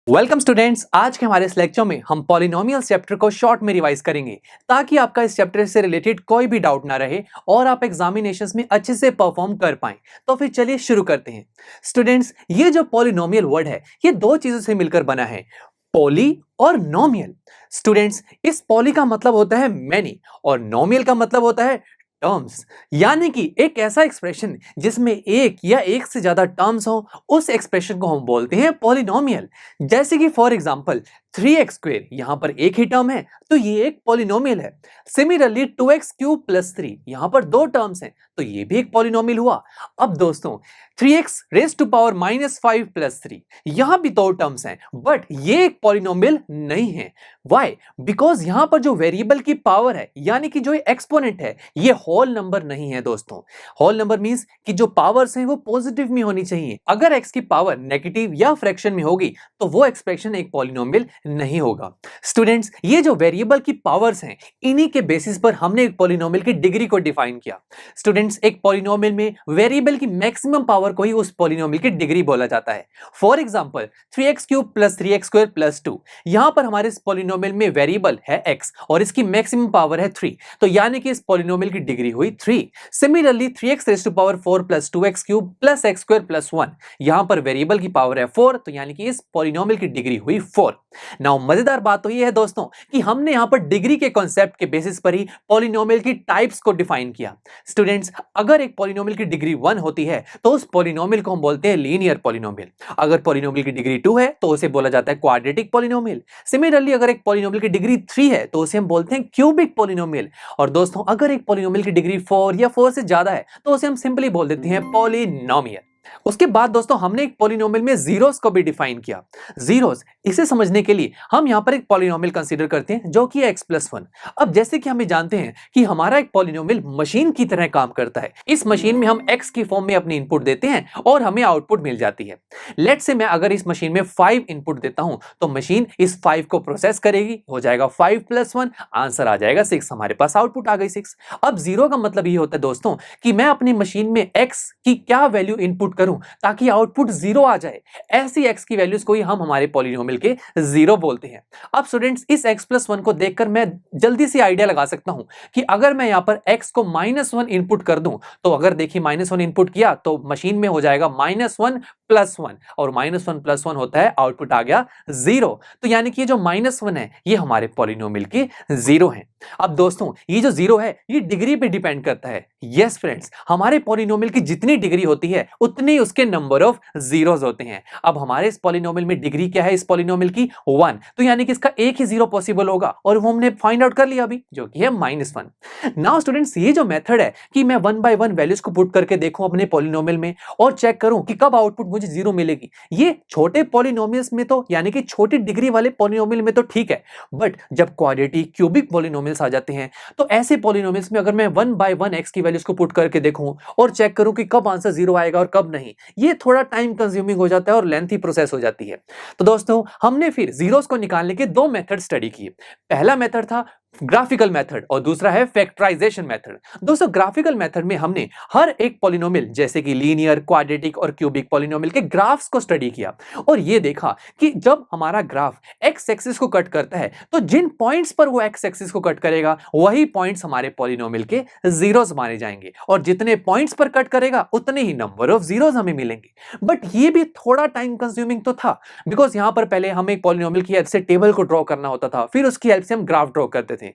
Welcome students. आज के हमारे इस लेक्चर में हम पॉलिनोमियल चैप्टर को शॉर्ट में रिवाइज करेंगे ताकि आपका इस चैप्टर से रिलेटेड कोई भी डाउट ना रहे और आप एग्जामिनेशंस में अच्छे से परफॉर्म कर पाएं। तो फिर चलिए शुरू करते हैं। स्टूडेंट्स, ये जो पॉलिनोमियल वर्ड है ये दो चीजों से मिलकर बना है, पॉली और नोमियल। स्टूडेंट्स, इस पॉली का मतलब होता है मैनी और नोमियल का मतलब होता है टर्म्स, यानी कि एक ऐसा एक्सप्रेशन जिसमें एक या एक से ज्यादा टर्म्स हो, उस एक्सप्रेशन को हम बोलते हैं पॉलिनोमियल। जैसे कि फॉर एग्जांपल 3x स्क्वायर, यहां पर एक ही टर्म है तो ये एक पॉलिनोमियल है। सिमिलरली 2x क्यूब प्लस 3, यहां पर दो टर्म्स हैं तो ये भी एक पॉलिनोमियल हुआ। अब दोस्तों 3x raise to power -5 plus 3, यहां भी दो टर्म्स हैं बट ये एक पॉलिनोमियल नहीं है। वाई? बिकॉज यहां पर जो वेरिएबल की पावर है यानी कि जो एक्सपोनेंट है ये होल नंबर नहीं है दोस्तों। होल नंबर मींस कि जो पावर्स हैं वो पॉजिटिव में होनी चाहिए। अगर x की पावर नेगेटिव या फ्रैक्शन में होगी तो वो एक्सप्रेशन एक पॉलिनोमियल नहीं होगा। स्टूडेंट्स, ये जो वेरिएबल की पावर्स हैं इन्हीं के बेसिस पर हमने एक पॉलिनोमियल की डिग्री को डिफाइन किया। स्टूडेंट्स, एक पॉलिनोमियल में वेरिएबल की मैक्सिमम पावर को ही उस पॉलिनोमियल की डिग्री बोला जाता है। For example 3x cube plus 3x square plus 2, यहां पर हमारे इस पॉलिनोमियल में वेरिएबल है x और इसकी मैक्सिमम पावर है 3, तो यानी कि इस पॉलिनोमियल की डिग्री हुई 3। Similarly 3x raise to power 4 plus 2x cube plus x square plus 1, यहां पर वेरिएबल की पावर है 4, तो यानी कि इस पॉलिनोमियल की डिग्री हुई 4। नाउ मजेदार बात तो यह है दोस्तों कि हमने यहां पर डिग्री के कॉन्सेप्ट के बेसिस पर ही पॉलिनोमियल की टाइप्स को डिफाइन किया। स्टूडेंट्स, अगर एक पॉलिनोमियल की डिग्री 1 होती है तो उस पॉलिनोमियल को हम बोलते हैं लीनियर पॉलिनोमियल। अगर पॉलिनोमियल की डिग्री 2 है तो उसे बोला जाता है क्वाड्रेटिक पॉलिनोमियल। सिमिलरली अगर एक पॉलिनोमियल की डिग्री 3 है तो उसे हम बोलते हैं क्यूबिक पॉलिनोमियल। और दोस्तों अगर एक पॉलिनोमियल की डिग्री 4 या 4 से ज्यादा है तो उसे हम सिंपली बोल देते हैं पॉलिनोमियल। उसके बाद दोस्तों हमने एक पॉलिनोमियल में जीरोस को भी डिफाइन किया। जीरोस, इसे समझने के लिए हम यहां पर एक पॉलिनोमियल कंसीडर करते हैं जो कि है x+1। अब जैसे कि हमें जानते हैं कि हमारा एक पॉलिनोमियल मशीन की तरह काम करता है। इस मशीन में हम x की फॉर्म में अपनी इनपुट देते हैं और हमें आउटपुट मिल जाती है। लेट्स से मैं अगर इस मशीन में 5 इनपुट देता हूं तो मशीन इस 5 को प्रोसेस करेगी, हो जाएगा 5 + 1, आंसर आ जाएगा 6, हमारे पास आउटपुट आ गई 6। अब जीरो का मतलब ये होता है दोस्तों कि मैं अपनी मशीन में x की क्या वैल्यू इनपुट करूं ताकि आउटपुट 0 आ जाए। ऐसी x की वैल्यूज को ही हम हमारे पॉलिनोमियल के 0 बोलते हैं। अब स्टूडेंट्स, इस x+1 को देखकर मैं जल्दी से आइडिया लगा सकता हूं कि अगर मैं यहां पर x को -1 इनपुट कर दूं तो अगर देखिए -1 इनपुट किया तो मशीन में हो जाएगा -1 + 1 और -1 + 1 होता है, आउटपुट आ गया 0। तो यानी कि ये जो -1 है ये हमारे पॉलिनोमियल के 0 है। अब दोस्तों ये जो 0 है ये डिग्री पे डिपेंड करता है। यस फ्रेंड्स, हमारे पॉलिनोमियल की जितनी डिग्री होती है उतने ही उसके नंबर ऑफ जीरोस होते हैं। अब हमारे इस पॉलिनोमियल में डिग्री क्या है इस पॉलिनोमियल की? 1, तो यानी कि इसका एक ही 0 पॉसिबल होगा और वो हमने फाइंड आउट कर लिया अभी, जो कि है -1। नाउ स्टूडेंट्स, ये जो मेथड है कि मैं 1 बाय 1 वैल्यूज को पुट करके देखूं अपने पॉलिनोमियल में और चेक करूं कि कब आउटपुट मुझे 0 मिलेगी, ये छोटे पॉलिनोमियल्स में तो यानी कि छोटी डिग्री वाले पॉलिनोमियल में तो ठीक है, बट जब क्वाड्रेटिक क्यूबिक पॉलिनोमियल्स आ जाते हैं तो ऐसे पॉलिनोमियल्स में अगर मैं 1 बाय 1 x की वैल्यूज को पुट करके देखूं और चेक करूं कि कब आंसर 0 आएगा और कब नहीं, ये थोड़ा टाइम कंज्यूमिंग हो जाता है और लेंथी प्रोसेस हो जाती है। तो दोस्तों हमने फिर जीरोस को निकालने के दो मेथड स्टडी किए। पहला मेथड था ग्राफिकल मेथड और दूसरा है फैक्टराइजेशन मेथड। दोस्तों ग्राफिकल मेथड में हमने हर एक पॉलिनोमियल जैसे कि लीनियर, क्वाड्रेटिक और क्यूबिक पॉलिनोमियल के ग्राफ्स को स्टडी किया और ये देखा कि जब हमारा ग्राफ एक्स एक्सिस को कट करता है तो जिन पॉइंट्स पर वो एक्स एक्सिस को कट करेगा वही पॉइंट्स हमारे पॉलिनोमियल के जीरोस माने जाएंगे और जितने पॉइंट्स पर कट करेगा उतने ही नंबर ऑफ जीरोस हमें मिलेंगे। बट ये भी थोड़ा टाइम कंज्यूमिंग तो था, बिकॉज यहां पर पहले हमें एक पॉलिनोमियल की हेल्प से टेबल को ड्रॉ करना होता था, फिर उसकी हेल्प से हम ग्राफ ड्रॉ करते थे।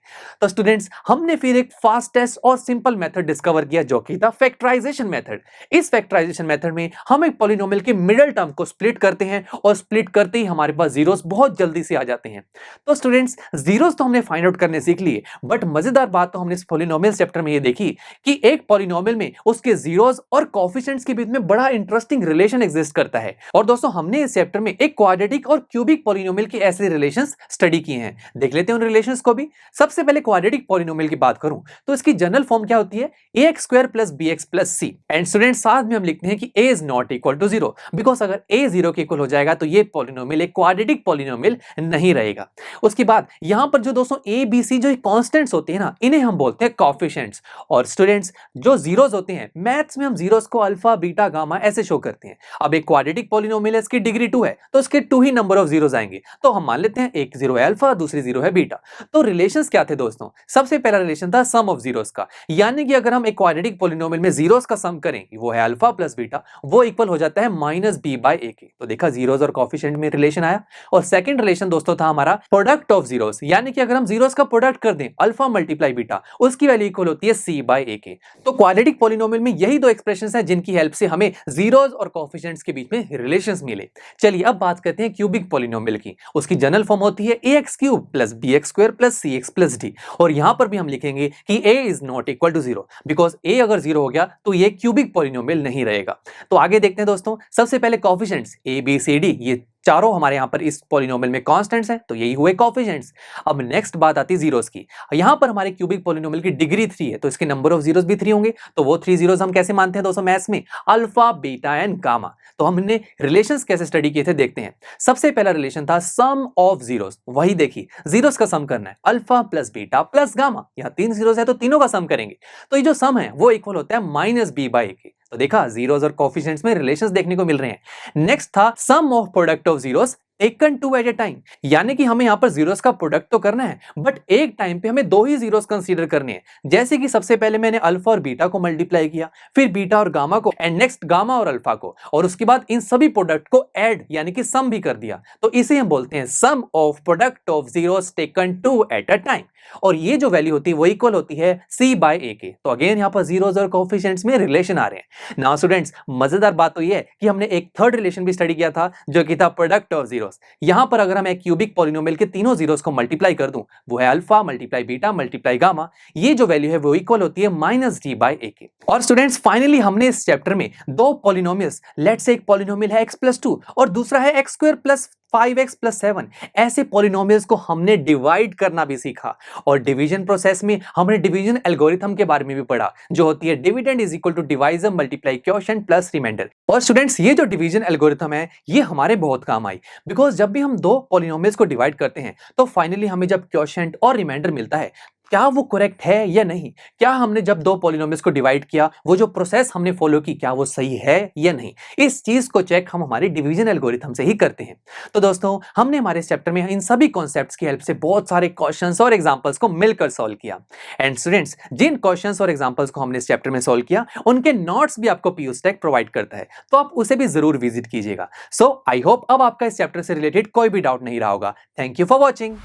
तो स्टूडेंट्स हमने फिर एक फास्टेस्ट और सिंपल मेथड डिस्कवर किया जो कि था फैक्टराइजेशन मेथड। इस फैक्टराइजेशन मेथड में हम एक पॉलिनोमियल के मिडिल टर्म को स्प्लिट करते हैं और स्प्लिट करते ही हमारे पास जीरोस बहुत जल्दी से आ जाते हैं। तो स्टूडेंट्स जीरोस तो हमने फाइंड आउट करने सीख लिए, बट मजेदार बात तो हमने इस पॉलिनोमियल चैप्टर में ये देखी कि एक पॉलिनोमियल में उसके जीरोस और कोएफिशिएंट्स के बीच में बड़ा इंटरेस्टिंग रिलेशन एग्जिस्ट करता है। और दोस्तों हमने इस चैप्टर में एक क्वाड्रेटिक और क्यूबिक पॉलिनोमियल के ऐसे रिलेशंस स्टडी किए हैं, देख लेते हैं उन रिलेशंस को भी। सबसे पहले क्वाड्रेटिक पॉलिनोमियल की बात करूं तो इसकी जनरल फॉर्म क्या होती है, ax square plus bx plus c। And student साथ में हम लिखते हैं कि a is not equal to 0, because अगर a 0 के इक्वल हो जाएगा तो ये पॉलिनोमियल एक क्वाड्रेटिक पॉलिनोमियल नहीं रहेगा। उसके बाद यहां पर जो दोस्तों a b c जो कॉन्स्टेंट्स होते हैं ना, इन्हें हम बोलते हैं कोएफिशिएंट्स। और स्टूडेंट्स जो जीरोस होते हैं, मैथ्स में हम जीरोस को अल्फा बीटा गामा ऐसे शो करते हैं। अब एक क्वाड्रेटिक पॉलिनोमियल है, इसकी डिग्री 2 है तो इसके 2 ही नंबर ऑफ जीरोस आएंगे, तो हम मान लेते हैं एक जीरो है अल्फा, दूसरी जीरो है बीटा। तो रिलेशंस क्या थे दोस्तों, सबसे पहला रिलेशन था सम ऑफ जीरोस का, यानी कि अगर हम एक क्वाड्रेटिक पॉलिनोमियल में जीरोस का सम करें, वो है अल्फा प्लस बीटा, वो इक्वल हो जाता है माइनस बी बाई ए के। तो देखा जीरोस और कोएफिशिएंट में रिलेशन आया। और सेकंड रिलेशन दोस्तों था हमारा प्रोडक्ट ऑफ जीरोस, यानी कि अगर हम जीरोस का प्रोडक्ट कर दें अल्फा मल्टीप्लाई बीटा, उसकी वैल्यू इक्वल होती है सी बाई ए के। तो क्वाड्रेटिक पॉलिनोमियल में यही दो एक्सप्रेशंस हैं जिनकी हेल्प से हमें जीरोस और कोएफिशिएंट्स के बीच में रिलेशंस मिले। चलिए अब बात करते हैं क्यूबिक पॉलिनोमियल की। उसकी जनरल फॉर्म होती है ax cube plus bx square plus cx plus d। और यहां पर भी हम लिखेंगे कि a is not equal to 0, because a अगर 0 हो गया तो ये क्यूबिक पॉलिनोमियल नहीं रहेगा। तो आगे देखते हैं दोस्तों, सबसे पहले coefficients a b c d, ये चारों हमारे यहां पर इस पॉलिनोमियल में कांस्टेंट्स हैं, तो यही हुए कोएफिशिएंट्स। अब नेक्स्ट बात आती है जीरोस की। यहां पर हमारे क्यूबिक पॉलिनोमियल की डिग्री 3 है, तो इसके नंबर ऑफ जीरोस भी 3 होंगे। तो वो 3 जीरोस हम कैसे मानते हैं दोस्तों मैथ्स में, अल्फा बीटा एंड गामा। तो हमने रिलेशंस कैसे स्टडी किए थे देखते हैं। सबसे पहला रिलेशन था सम ऑफ जीरोस, वही देखिए जीरोस का सम करना है, alpha plus beta plus gamma. यहां 3 जीरोस है तो तीनों का सम करेंगे, तो ये जो सम है वो इक्वल होता है माइनस बी बाई के। तो देखा जीरोस और कोएफिशिएंट्स में रिलेशंस देखने को मिल रहे हैं। नेक्स्ट था sum of product of zeros taken two at a time, यानी कि हमें यहां पर जीरोस का प्रोडक्ट तो करना है, बट एक टाइम पे हमें दो ही जीरोस कंसीडर करने हैं। जैसे कि सबसे पहले मैंने अल्फा और बीटा को मल्टीप्लाई किया, फिर बीटा और गामा को, एंड नेक्स्ट गामा और अल्फा को, और उसके बाद इन सभी प्रोडक्ट को ऐड यानी कि सम भी कर दिया। तो इसे हम बोलते हैं sum of product of zeros taken two at a time. और ये जो वैल्यू होती है वो इक्वल होती है सी बाय ए के। तो अगेन यहां पर जीरोस और कोएफिशिएंट्स में रिलेशन आ रहे हैं। नाउ स्टूडेंट्स मजेदार बात तो ये है कि हमने एक थर्ड रिलेशन भी स्टडी किया था जो कि था प्रोडक्ट ऑफ जीरोस। यहां पर अगर हम एक क्यूबिक पॉलिनोमियल के तीनों जीरोस को मल्टीप्लाई कर दूं, वो है alpha multiply beta multiply gamma, ये जो वैल्यू है वो इक्वल होती है माइनस डी बाय ए के। और स्टूडेंट्स फाइनली हमने इस चैप्टर में दो पॉलिनोमियल्स, लेट्स से एक पॉलिनोमियल है x प्लस 2 और दूसरा है x square plus 5x plus 7, ऐसे पॉलिनोमियल्स को हमने डिवाइड करना भी सीखा। और डिवीजन प्रोसेस में हमने डिवीजन एल्गोरिथम के बारे में भी पढ़ा, जो होती है dividend is equal to divisor multiply quotient plus remainder. और स्टूडेंट्स ये जो डिवीजन एल्गोरिथम है ये हमारे बहुत काम आई, बिकॉज जब भी हम दो पॉलिनोमियल्स को डिवाइड करते हैं तो फाइनली हमें जब क्वोशिएंट और रिमाइंडर मिलता है, क्या वो करेक्ट है या नहीं, क्या हमने जब दो पॉलिनोमियल्स को डिवाइड किया वो जो प्रोसेस हमने फॉलो की क्या वो सही है या नहीं, इस चीज को चेक हम हमारे डिवीजन एल्गोरिथम से ही करते हैं। तो दोस्तों हमने हमारे इस चैप्टर में इन सभी कॉन्सेप्ट्स की हेल्प से बहुत सारे क्वेश्चंस और एग्जांपल्स को मिलकर सॉल्व किया। एंड स्टूडेंट्स जिन क्वेश्चंस और एग्जांपल्स को हमने इस चैप्टर में सॉल्व किया उनके नोट्स भी आपको पीयूस्टेक प्रोवाइड करता है, तो आप उसे भी जरूर विजिट कीजिएगा। सो आई होप अब आपका इस चैप्टर से रिलेटेड कोई भी डाउट नहीं रहा होगा। Thank you for watching.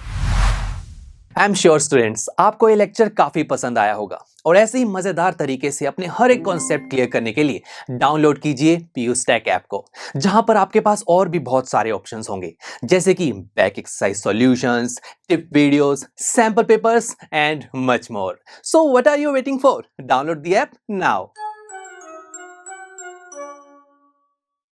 I am sure students आपको ये लेक्चर काफी पसंद आया होगा, और ऐसे ही मजेदार तरीके से अपने हर एक कॉन्सेप्ट क्लियर करने के लिए डाउनलोड कीजिए पीयूस्टेक ऐप को, जहां पर आपके पास और भी बहुत सारे ऑप्शंस होंगे, जैसे कि back exercise solutions, tip videos, sample papers and much more. So what are you waiting for? Download the app now.